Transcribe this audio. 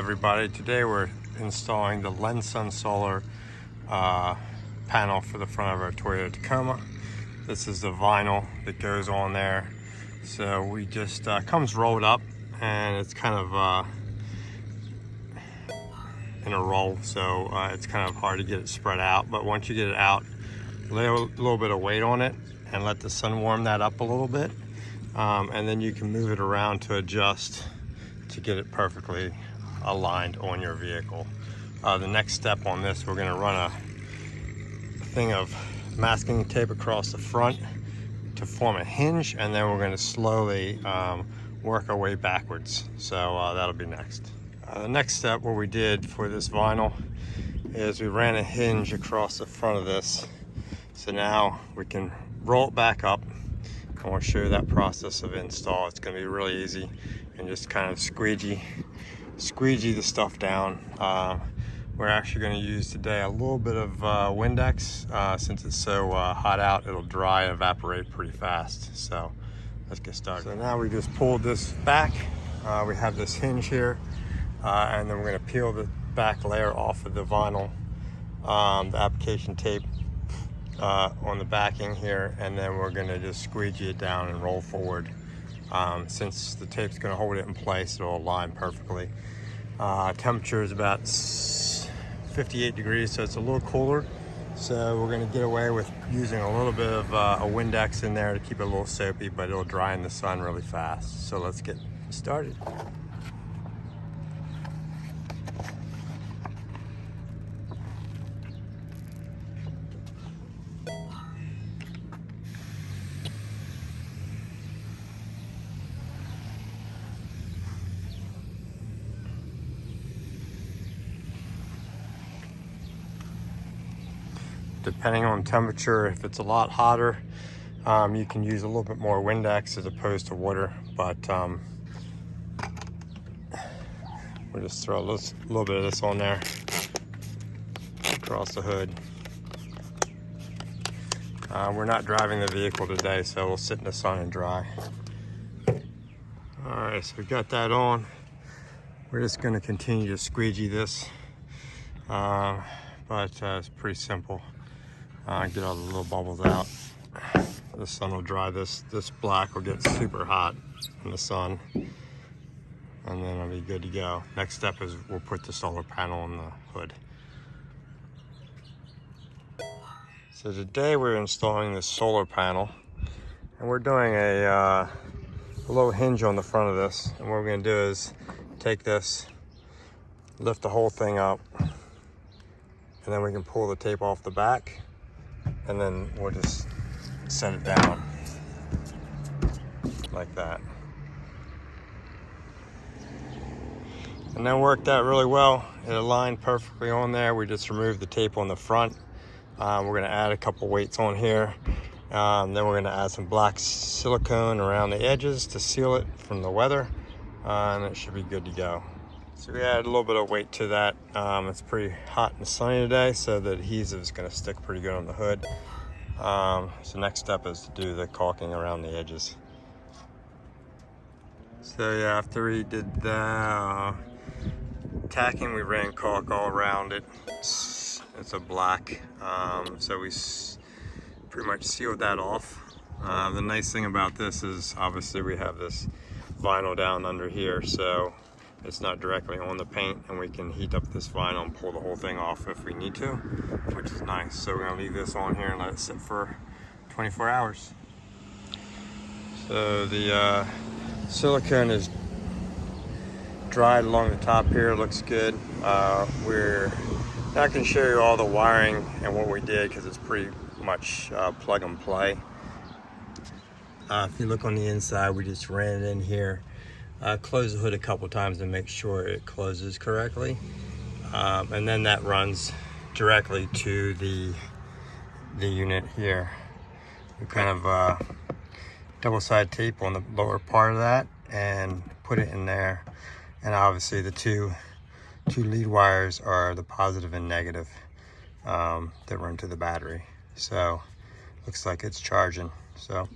everybody. Today we're installing the Lensun solar panel for the front of our Toyota Tacoma. This is the vinyl that goes on there. So we just comes rolled up, and it's kind of in a roll, so it's kind of hard to get it spread out. But once you get it out, lay a little bit of weight on it and let the sun warm that up a little bit, and then you can move it around to adjust to get it perfectly aligned on your vehicle. The next step on this, we're going to run a thing of masking tape across the front to form a hinge, and then we're going to slowly work our way backwards. So that'll be next. The next step, what we did for this vinyl, is we ran a hinge across the front of this. So now we can roll it back up, and we'll show you that process of install. It's going to be really easy, and just kind of squeegee the stuff down. We're actually going to use today a little bit of Windex. Since it's so hot out, it'll dry and evaporate pretty fast. So let's get started. So now we just pulled this back. We have this hinge here, and then we're going to peel the back layer off of the vinyl, the application tape on the backing here, and then we're going to just squeegee it down and roll forward. Since the tape's going to hold it in place, it'll align perfectly. Temperature is about 58 degrees, so it's a little cooler. So we're going to get away with using a little bit of a Windex in there to keep it a little soapy, but it'll dry in the sun really fast. So let's get started. Depending on temperature, if it's a lot hotter, you can use a little bit more Windex as opposed to water, but we'll just throw a little bit of this on there across the hood. We're not driving the vehicle today, so we'll sit in the sun and dry. All right, so we got that on. We're just going to continue to squeegee this, but it's pretty simple. Get all the little bubbles out. The sun will dry this. This black will get super hot in the sun, and then it'll be good to go. Next step is we'll put the solar panel on the hood. So today we're installing this solar panel, and we're doing a little hinge on the front of this. And what we're going to do is take this, lift the whole thing up, and then we can pull the tape off the back, and then we'll just set it down like that. And that worked out really well. It aligned perfectly on there. We just removed the tape on the front. We're going to add a couple weights on here. Then we're going to add some black silicone around the edges to seal it from the weather, and it should be good to go. So we added a little bit of weight to that. It's pretty hot and sunny today, so the adhesive is going to stick pretty good on the hood. So next step is to do the caulking around the edges. So yeah, after we did the tacking, we ran caulk all around it. It's a black, so we pretty much sealed that off. The nice thing about this is obviously we have this vinyl down under here, so it's not directly on the paint, and we can heat up this vinyl and pull the whole thing off if we need to, which is nice. So we're going to leave this on here and let it sit for 24 hours. So the silicone is dried along the top here. It looks good. We're not going to show you all the wiring and what we did because it's pretty much plug and play. If you look on the inside, we just ran it in here. Close the hood a couple times to make sure it closes correctly, and then that runs directly to the unit here. We kind of double-side tape on the lower part of that and put it in there, and obviously the two lead wires are the positive and negative that run to the battery. So looks like it's charging. So